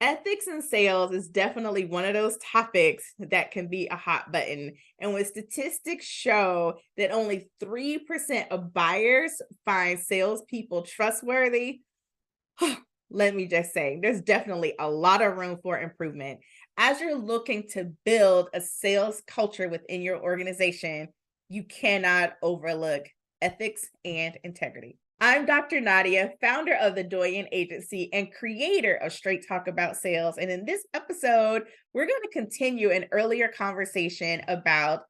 Ethics in sales is definitely one of those topics that can be a hot button. And when statistics show that only 3% of buyers find salespeople trustworthy, let me just say, there's definitely a lot of room for improvement. As you're looking to build a sales culture within your organization, you cannot overlook ethics and integrity. I'm Dr. Nadia, founder of the Doyen Agency and creator of Straight Talk About Sales. And in this episode, we're going to continue an earlier conversation about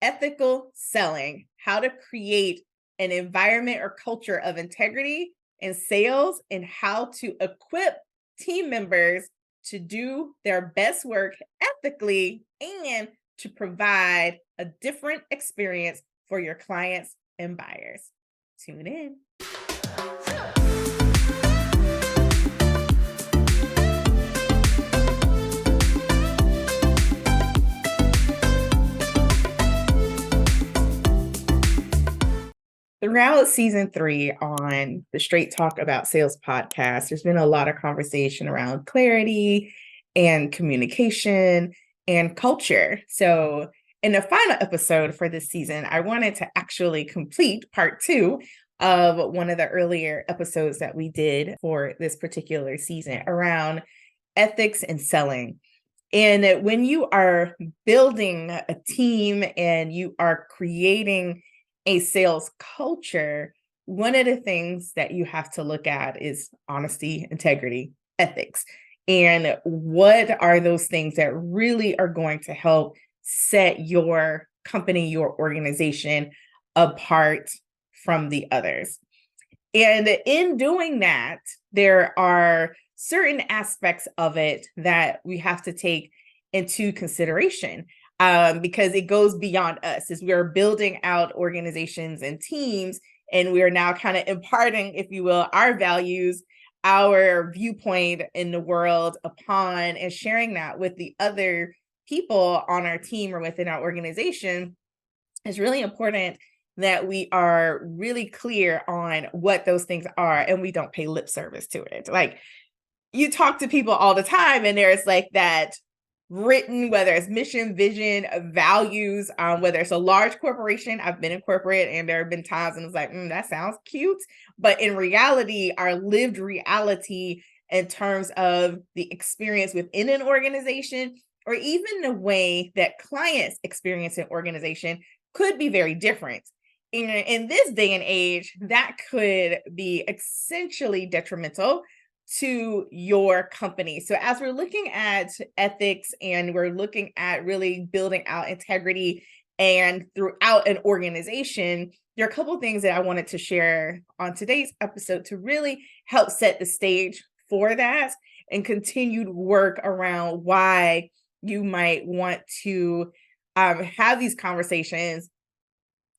ethical selling, how to create an environment or culture of integrity in sales, and how to equip team members to do their best work ethically and to provide a different experience for your clients and buyers. Tune in. Throughout season 3 on the Straight Talk About Sales podcast, there's been a lot of conversation around clarity and communication and culture. So in the final episode for this season, I wanted to actually complete part 2 of one of the earlier episodes that we did for this particular season around ethics and selling. And when you are building a team and you are creating a sales culture, one of the things that you have to look at is honesty, integrity, ethics. And what are those things that really are going to help set your company, your organization apart from the others? And in doing that, there are certain aspects of it that we have to take into consideration. Because it goes beyond us as we are building out organizations and teams, and we are now kind of imparting, if you will, our values, our viewpoint in the world upon and sharing that with the other people on our team or within our organization. It's really important that we are really clear on what those things are and we don't pay lip service to it. Like, you talk to people all the time and there's like that written, whether it's mission, vision, values, whether it's a large corporation. I've been in corporate and there have been times and it's like, that sounds cute. But in reality, our lived reality in terms of the experience within an organization, or even the way that clients experience an organization, could be very different. In this day and age, that could be essentially detrimental to your company. So as we're looking at ethics and we're looking at really building out integrity and throughout an organization, there are a couple of things that I wanted to share on today's episode to really help set the stage for that and continued work around why you might want to have these conversations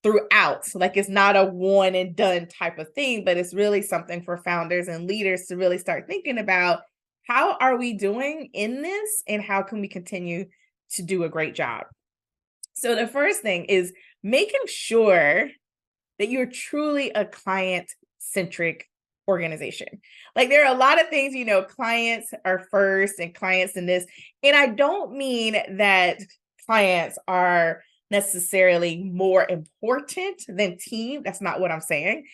throughout. Like, it's not a one and done type of thing, but it's really something for founders and leaders to really start thinking about: how are we doing in this and how can we continue to do a great job? So the first thing is making sure that you're truly a client-centric organization. Like, there are a lot of things, clients are first and clients in this. And I don't mean that clients are necessarily more important than team. That's not what I'm saying.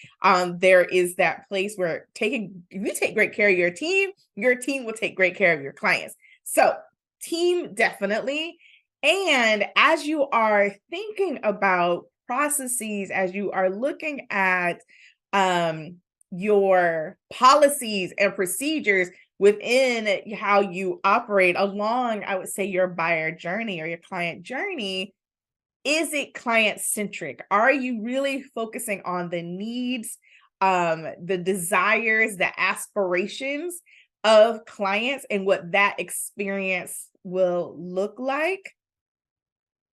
There is that place where if you take great care of your team will take great care of your clients. So team, definitely. And as you are thinking about processes, as you are looking at your policies and procedures within how you operate along, I would say, your buyer journey or your client journey, is it client-centric? Are you really focusing on the needs, the desires, the aspirations of clients and what that experience will look like?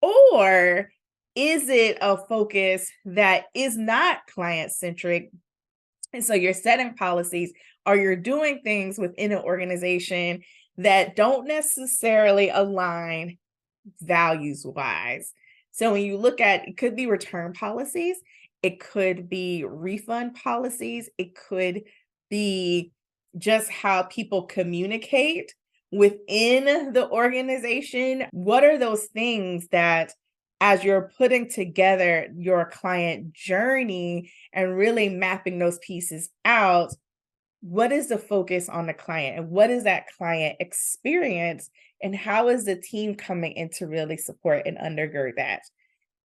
Or is it a focus that is not client-centric? And so you're setting policies or you're doing things within an organization that don't necessarily align values-wise. So when you look at, it could be return policies, it could be refund policies, it could be just how people communicate within the organization, what are those things that as you're putting together your client journey and really mapping those pieces out, what is the focus on the client and what is that client experience and how is the team coming in to really support and undergird that?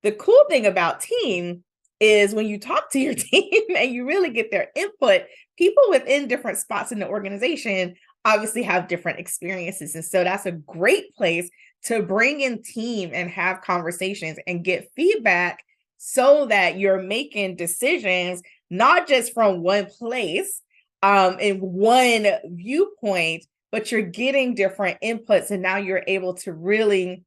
The cool thing about team is when you talk to your team and you really get their input, people within different spots in the organization obviously have different experiences. And so that's a great place to bring in team and have conversations and get feedback so that you're making decisions not just from one place in one viewpoint, but you're getting different inputs. And now you're able to really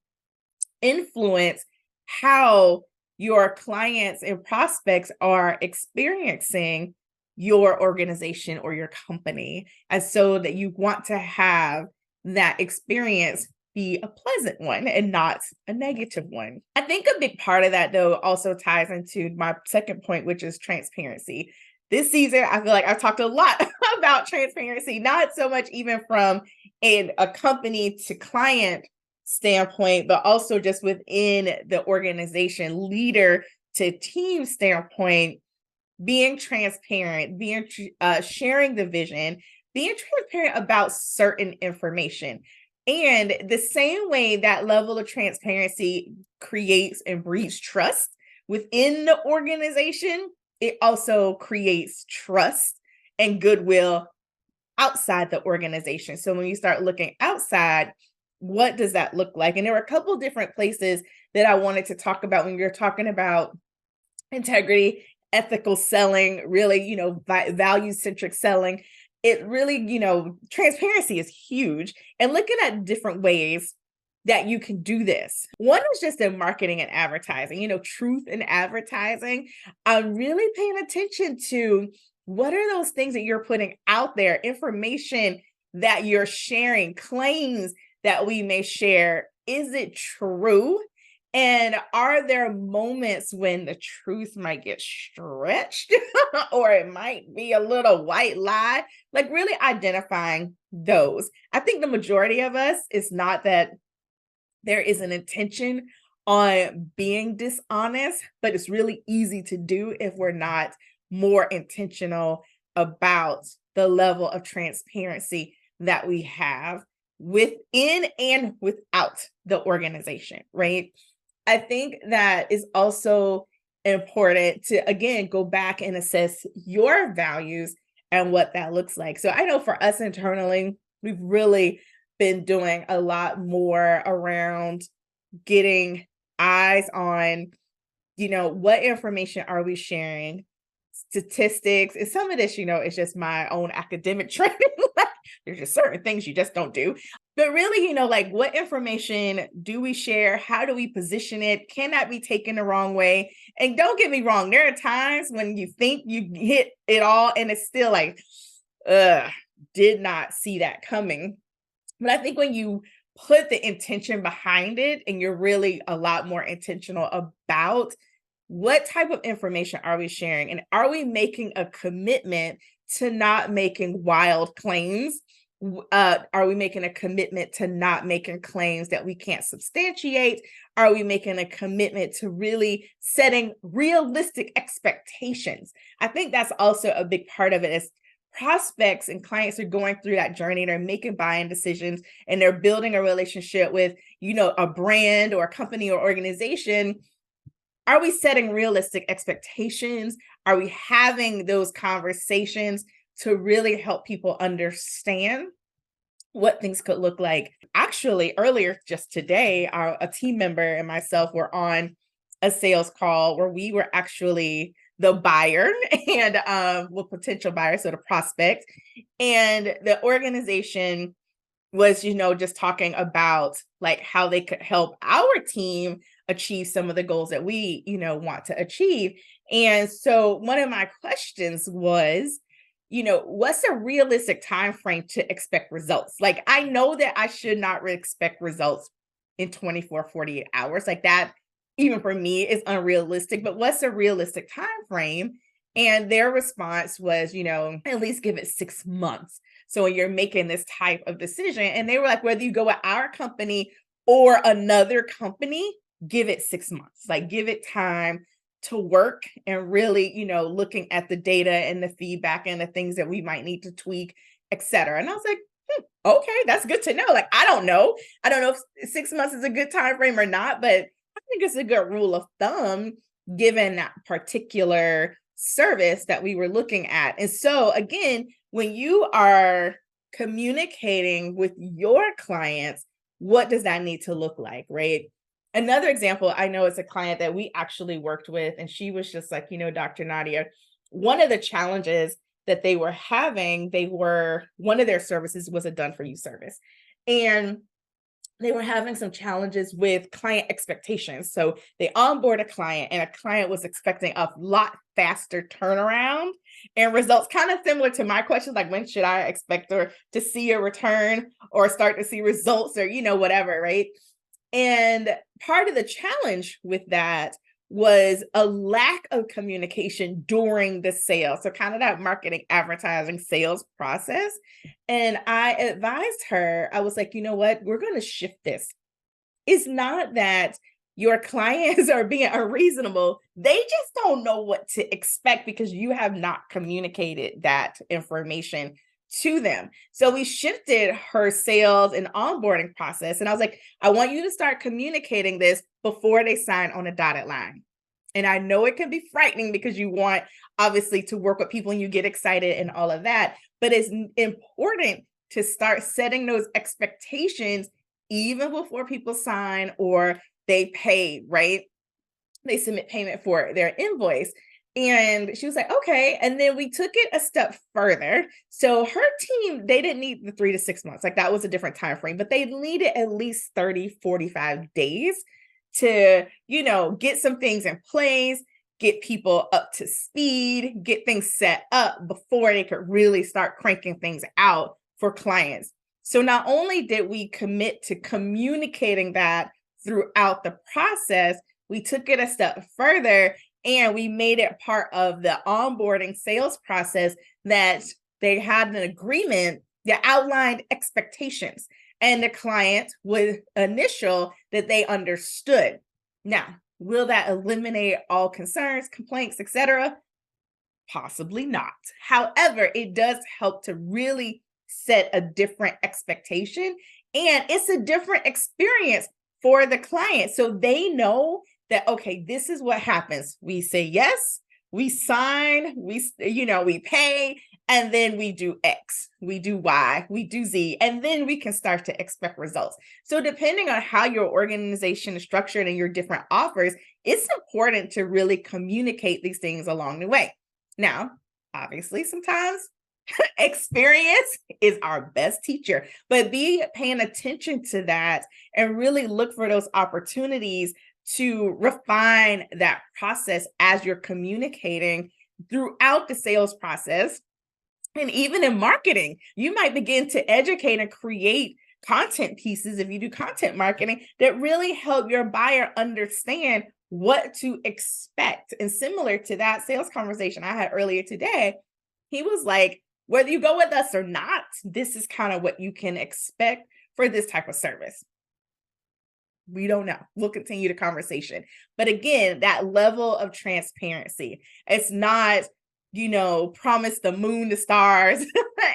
influence how your clients and prospects are experiencing your organization or your company. And so that you want to have that experience be a pleasant one and not a negative one. I think a big part of that, though, also ties into my second point, which is transparency. This season, I feel like I've talked a lot about transparency, not so much even from a company to client standpoint, but also just within the organization, leader to team standpoint, being transparent, being sharing the vision, being transparent about certain information. And the same way that level of transparency creates and breeds trust within the organization, it also creates trust and goodwill outside the organization. So when you start looking outside, what does that look like? And there were a couple different places that I wanted to talk about when you're talking about integrity, ethical selling, really, value-centric selling. It really, transparency is huge. And looking at different ways that you can do this. One is just in marketing and advertising, truth in advertising. I'm really paying attention to what are those things that you're putting out there, information that you're sharing, claims that we may share. Is it true? And are there moments when the truth might get stretched or it might be a little white lie? Like really identifying those. I think the majority of us, it's not that there is an intention on being dishonest, but it's really easy to do if we're not more intentional about the level of transparency that we have within and without the organization, right? I think that is also important to, again, go back and assess your values and what that looks like. So I know for us internally, we've really been doing a lot more around getting eyes on, what information are we sharing, statistics, and some of this, is just my own academic training. There's just certain things you just don't do. But really, like what information do we share? How do we position it? Can that be taken the wrong way? And don't get me wrong, there are times when you think you hit it all and it's still like, did not see that coming. But I think when you put the intention behind it and you're really a lot more intentional about what type of information are we sharing? And are we making a commitment to not making wild claims? Are we making a commitment to not making claims that we can't substantiate? Are we making a commitment to really setting realistic expectations? I think that's also a big part of it is prospects and clients are going through that journey. They're making buying decisions and they're building a relationship with, a brand or a company or organization. Are we setting realistic expectations? Are we having those conversations to really help people understand what things could look like? Actually, earlier just today, a team member and myself were on a sales call where we were actually the buyer and potential buyer, so the prospect. And the organization was, just talking about like how they could help our team achieve some of the goals that we, want to achieve. And so one of my questions was, what's a realistic time frame to expect results? Like, I know that I should not expect results in 24, 48 hours. Like that, even for me, is unrealistic. But what's a realistic time frame? And their response was, at least give it 6 months. So when you're making this type of decision, and they were like, whether you go with our company or another company, give it 6 months, like give it time to work and really, looking at the data and the feedback and the things that we might need to tweak, et cetera. And I was like, okay, that's good to know. Like, I don't know. I don't know if 6 months is a good time frame or not, but I think it's a good rule of thumb given that particular service that we were looking at. And so again, when you are communicating with your clients, what does that need to look like, right? Another example, I know it's a client that we actually worked with, and she was just like, Dr. Nadia, one of the challenges that they were having, one of their services was a done for you service. And they were having some challenges with client expectations. So they onboard a client, and a client was expecting a lot faster turnaround and results, kind of similar to my questions, like when should I expect her to see a return or start to see results or, whatever, right? And part of the challenge with that was a lack of communication during the sale. So kind of that marketing, advertising, sales process. And I advised her, I was like, you know what, we're going to shift this. It's not that your clients are being unreasonable. They just don't know what to expect because you have not communicated that information to them. So we shifted her sales and onboarding process. And I was like, I want you to start communicating this before they sign on a dotted line. And I know it can be frightening because you want, obviously, to work with people and you get excited and all of that. But it's important to start setting those expectations even before people sign or they pay, right? They submit payment for their invoice. And she was like, okay. And then we took it a step further. So her team, they didn't need the 3 to 6 months. Like that was a different time frame, but they needed at least 30, 45 days to, get some things in place, get people up to speed, get things set up before they could really start cranking things out for clients. So not only did we commit to communicating that throughout the process, we took it a step further and we made it part of the onboarding sales process that they had an agreement that outlined expectations, and the client would initial that they understood. Now, will that eliminate all concerns, complaints, etc.? Possibly not. However, it does help to really set a different expectation, and it's a different experience for the client. So they know that, okay, this is what happens. We say yes, we sign, we pay, and then we do X, we do Y, we do Z, and then we can start to expect results. So depending on how your organization is structured and your different offers, it's important to really communicate these things along the way. Now, obviously, sometimes experience is our best teacher, but be paying attention to that and really look for those opportunities to refine that process as you're communicating throughout the sales process. And even in marketing, you might begin to educate and create content pieces, if you do content marketing, that really help your buyer understand what to expect. And similar to that sales conversation I had earlier today, he was like, whether you go with us or not, this is kind of what you can expect for this type of service. We don't know. We'll continue the conversation. But again, that level of transparency, it's not, promise the moon, the stars,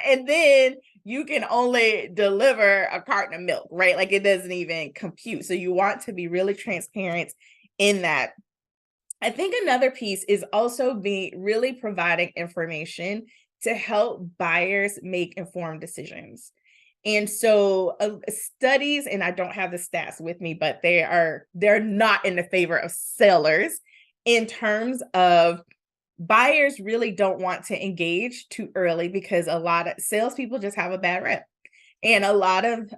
and then you can only deliver a carton of milk, right? Like it doesn't even compute. So you want to be really transparent in that. I think another piece is also be really providing information to help buyers make informed decisions. And so studies, and I don't have the stats with me, but they're not in the favor of sellers in terms of buyers really don't want to engage too early because a lot of salespeople just have a bad rep. And a lot of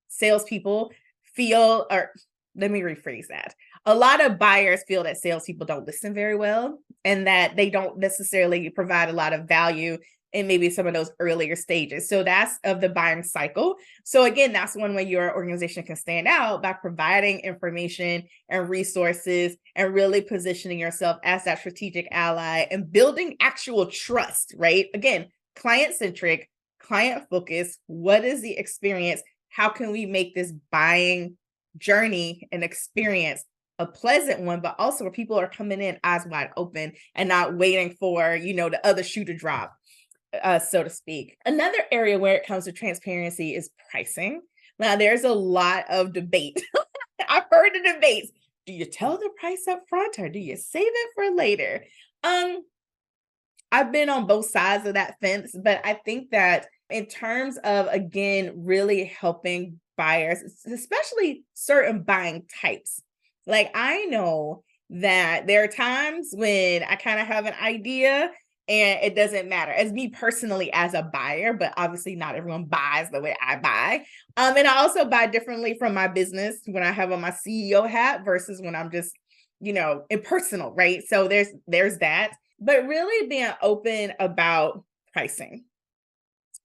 salespeople feel, or let me rephrase that. A lot of buyers feel that salespeople don't listen very well and that they don't necessarily provide a lot of value in maybe some of those earlier stages. So that's of the buying cycle. So again, that's one way your organization can stand out, by providing information and resources and really positioning yourself as that strategic ally and building actual trust, right? Again, client-centric, client focused. What is the experience? How can we make this buying journey and experience a pleasant one, but also where people are coming in eyes wide open and not waiting for, the other shoe to drop, so to speak. Another area where it comes to transparency is pricing. Now, there's a lot of debate. I've heard the debates. Do you tell the price up front or do you save it for later? I've been on both sides of that fence, but I think that in terms of, again, really helping buyers, especially certain buying types, like I know that there are times when I kind of have an idea and it doesn't matter as me personally as a buyer, but obviously not everyone buys the way I buy. And I also buy differently from my business when I have on my CEO hat versus when I'm just, impersonal, right? So there's that. But really being open about pricing.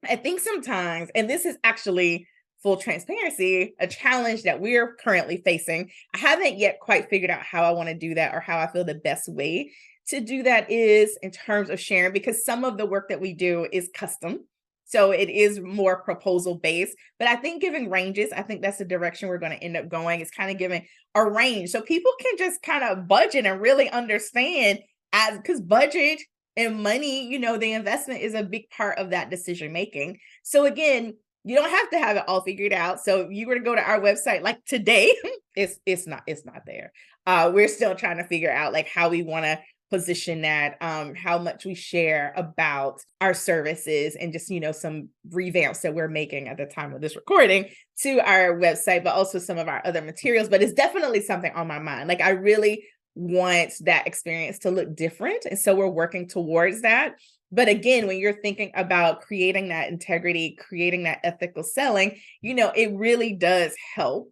I think sometimes, and this is actually full transparency, a challenge that we're currently facing. I haven't yet quite figured out how I want to do that or how I feel the best way to do that is in terms of sharing, because some of the work that we do is custom. So it is more proposal based, but I think giving ranges, I think that's the direction we're going to end up going, is kind of giving a range so people can just kind of budget and really understand, as because budget and money, the investment is a big part of that decision making. So again, you don't have to have it all figured out. So if you were to go to our website like today, it's not there. We're still trying to figure out like how we want to position that, how much we share about our services, and just some revamps that we're making at the time of this recording to our website, but also some of our other materials. But it's definitely something on my mind. Like I really want that experience to look different, and so we're working towards that. But again, when you're thinking about creating that integrity, creating that ethical selling, it really does help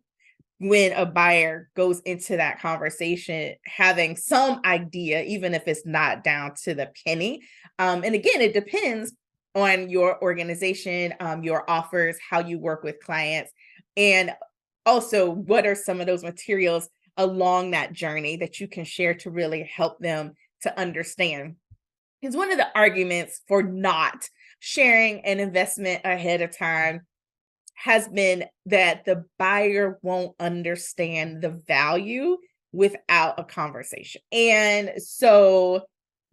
when a buyer goes into that conversation having some idea, even if it's not down to the penny. And again, it depends on your organization, your offers, how you work with clients, and also what are some of those materials along that journey that you can share to really help them to understand. Because one of the arguments for not sharing an investment ahead of time has been that the buyer won't understand the value without a conversation. And so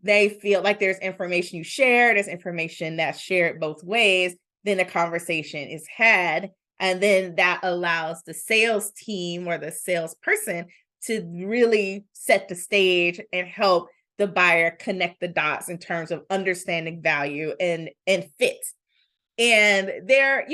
they feel like there's information you share, there's information that's shared both ways, then a conversation is had. And then that allows the sales team or the salesperson to really set the stage and help the buyer connect the dots in terms of understanding value and fit. And there,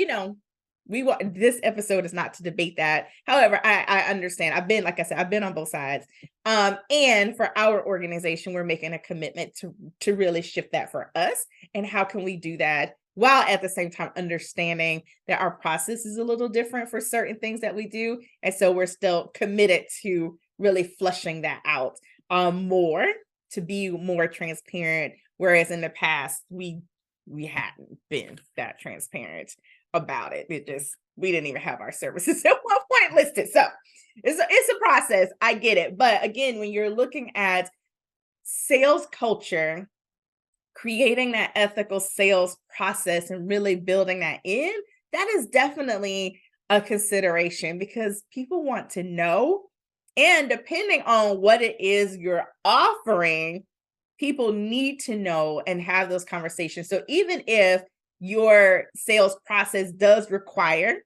this episode is not to debate that. However, I understand. Like I said, I've been on both sides. And for our organization, we're making a commitment to really shift that for us. And how can we do that while at the same time understanding that our process is a little different for certain things that we do. And so we're still committed to really flushing that out more, to be more transparent. Whereas in the past, we hadn't been that transparent about it. We didn't even have our services at one point listed. So it's a process. I get it. But again, when you're looking at sales culture, creating that ethical sales process and really building that in, that is definitely a consideration, because people want to know. And depending on what it is you're offering, people need to know and have those conversations. So even if your sales process does require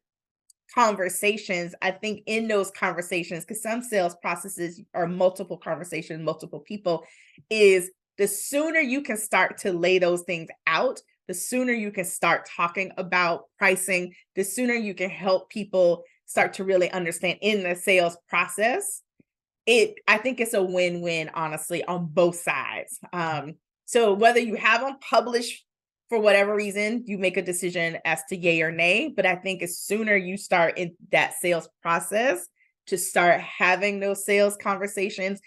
conversations, I think in those conversations, because some sales processes are multiple conversations, multiple people, is the sooner you can start to lay those things out, the sooner you can start talking about pricing, the sooner you can help people start to really understand in the sales process. I think it's a win-win, honestly, on both sides. So whether you have them published for whatever reason, you make a decision as to yay or nay. But I think as sooner you start in that sales process to start having those sales conversations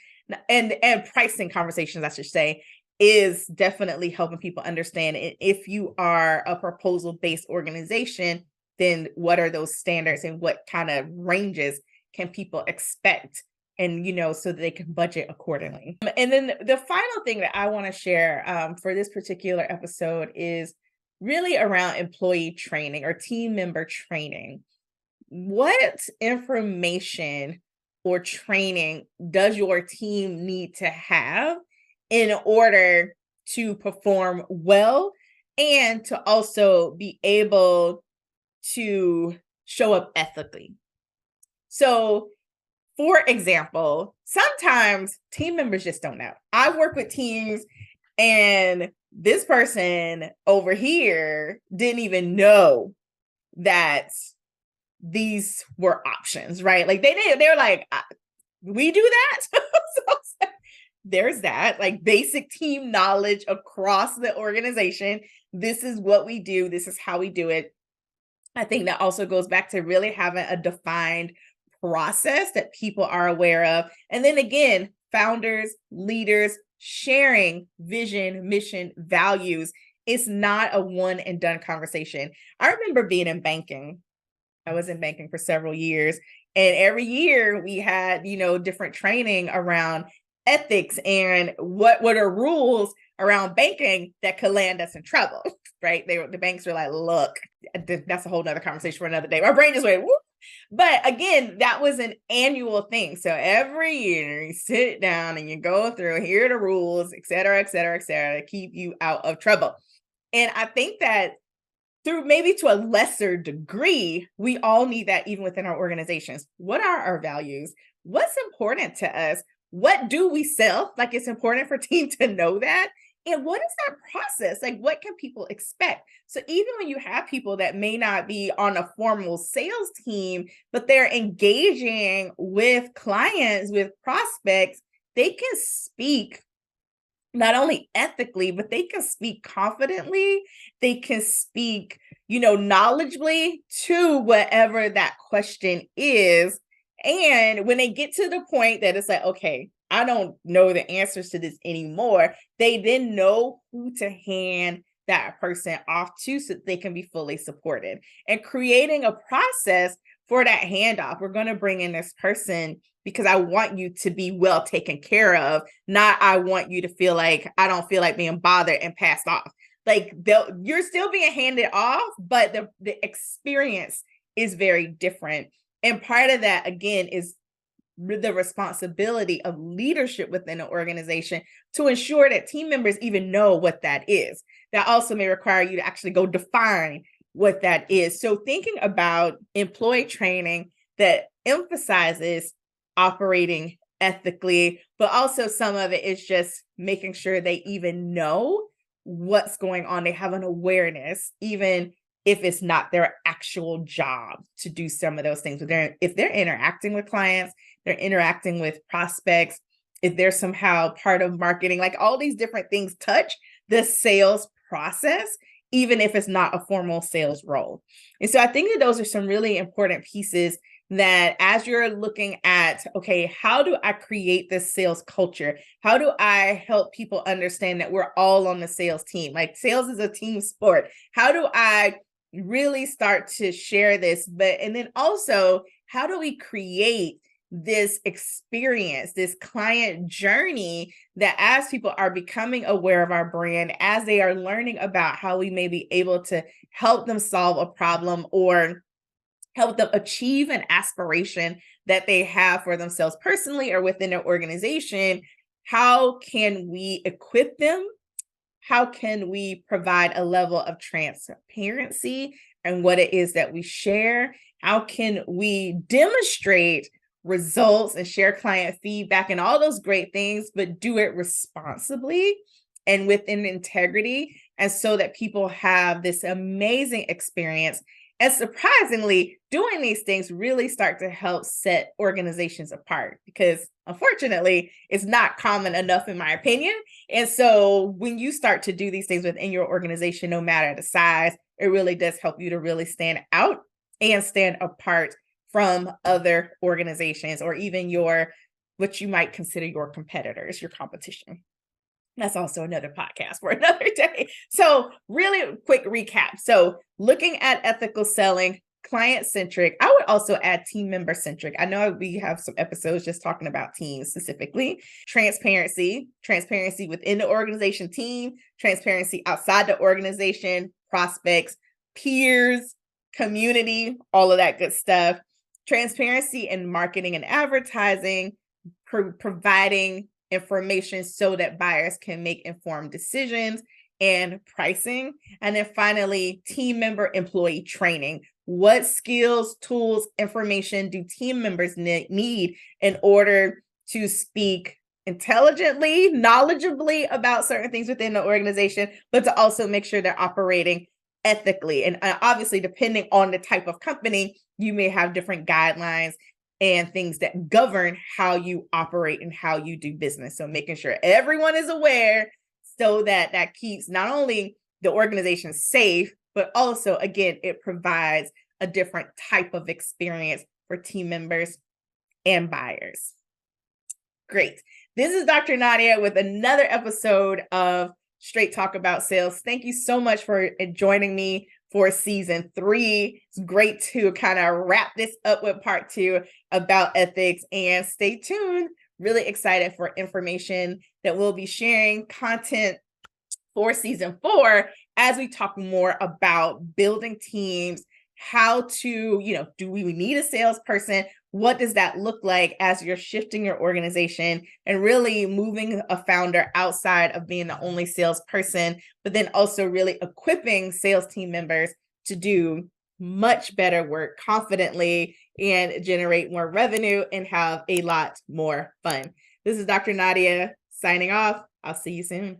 and pricing conversations, I should say, is definitely helping people understand. And if you are a proposal-based organization, then what are those standards and what kind of ranges can people expect? And, so that they can budget accordingly. And then the final thing that I want to share for this particular episode is really around employee training or team member training. What information or training does your team need to have in order to perform well and to also be able to show up ethically? So, for example, sometimes team members just don't know. I work with teams and this person over here didn't even know that these were options, right? Like they're like, we do that. So there's that, like basic team knowledge across the organization. This is what we do. This is how we do it. I think that also goes back to really having a defined process that people are aware of. And then again, founders, leaders, sharing vision, mission, values. It's not a one and done conversation. I remember being in banking. I was in banking for several years. And every year we had, different training around ethics and what are rules around banking that could land us in trouble, right? The banks were like, look, that's a whole nother conversation for another day. My brain just went, whoop. But again, that was an annual thing. So every year you sit down and you go through, here are the rules, et cetera, et cetera, et cetera, to keep you out of trouble. And I think that through maybe to a lesser degree, we all need that even within our organizations. What are our values? What's important to us? What do we sell? Like it's important for team to know that. And what is that process? Like what can people expect? So even when you have people that may not be on a formal sales team, but they're engaging with clients, with prospects, they can speak not only ethically, but they can speak confidently. They can speak, knowledgeably to whatever that question is. And when they get to the point that it's like, okay, I don't know the answers to this anymore, they then know who to hand that person off to so that they can be fully supported. And creating a process for that handoff. We're going to bring in this person because I want you to be well taken care of, not I want you to feel like I don't feel like being bothered and passed off. Like you're still being handed off, but the experience is very different. And part of that, again, is the responsibility of leadership within an organization to ensure that team members even know what that is. That also may require you to actually go define what that is. So thinking about employee training that emphasizes operating ethically, but also some of it is just making sure they even know what's going on. They have an awareness, even if it's not their actual job to do some of those things. If they're interacting with clients, they're interacting with prospects, if they're somehow part of marketing, like all these different things touch the sales process, even if it's not a formal sales role. And so I think that those are some really important pieces that as you're looking at, okay, how do I create this sales culture? How do I help people understand that we're all on the sales team? Like sales is a team sport. How do I really start to share this? And then also, how do we create this experience, this client journey that as people are becoming aware of our brand, as they are learning about how we may be able to help them solve a problem or help them achieve an aspiration that they have for themselves personally or within their organization, how can we equip them? How can we provide a level of transparency and what it is that we share? How can we demonstrate results and share client feedback and all those great things, but do it responsibly and within integrity, and so that people have this amazing experience? And surprisingly, doing these things really start to help set organizations apart, because unfortunately, it's not common enough, in my opinion. And so when you start to do these things within your organization, no matter the size, it really does help you to really stand out and stand apart from other organizations or even what you might consider your competitors, your competition. That's also another podcast for another day. So really quick recap. So looking at ethical selling, client-centric, I would also add team member-centric. I know we have some episodes just talking about teams specifically. Transparency within the organization team, transparency outside the organization, prospects, peers, community, all of that good stuff. Transparency in marketing and advertising, providing information so that buyers can make informed decisions, and pricing. And then finally, team member employee training. What skills, tools, information do team members need in order to speak intelligently, knowledgeably about certain things within the organization, but to also make sure they're operating ethically? And obviously, depending on the type of company, you may have different guidelines and things that govern how you operate and how you do business. So making sure everyone is aware so that keeps not only the organization safe, but also, again, it provides a different type of experience for team members and buyers. Great. This is Dr. Nadia with another episode of Straight Talk About Sales. Thank you so much for joining me for season 3. It's great to kind of wrap this up with part 2 about ethics, and stay tuned. Really excited for information that we'll be sharing, content for season 4, as we talk more about building teams, how to, do we need a salesperson? What does that look like as you're shifting your organization and really moving a founder outside of being the only salesperson, but then also really equipping sales team members to do much better work confidently and generate more revenue and have a lot more fun. This is Dr. Nadia signing off. I'll see you soon.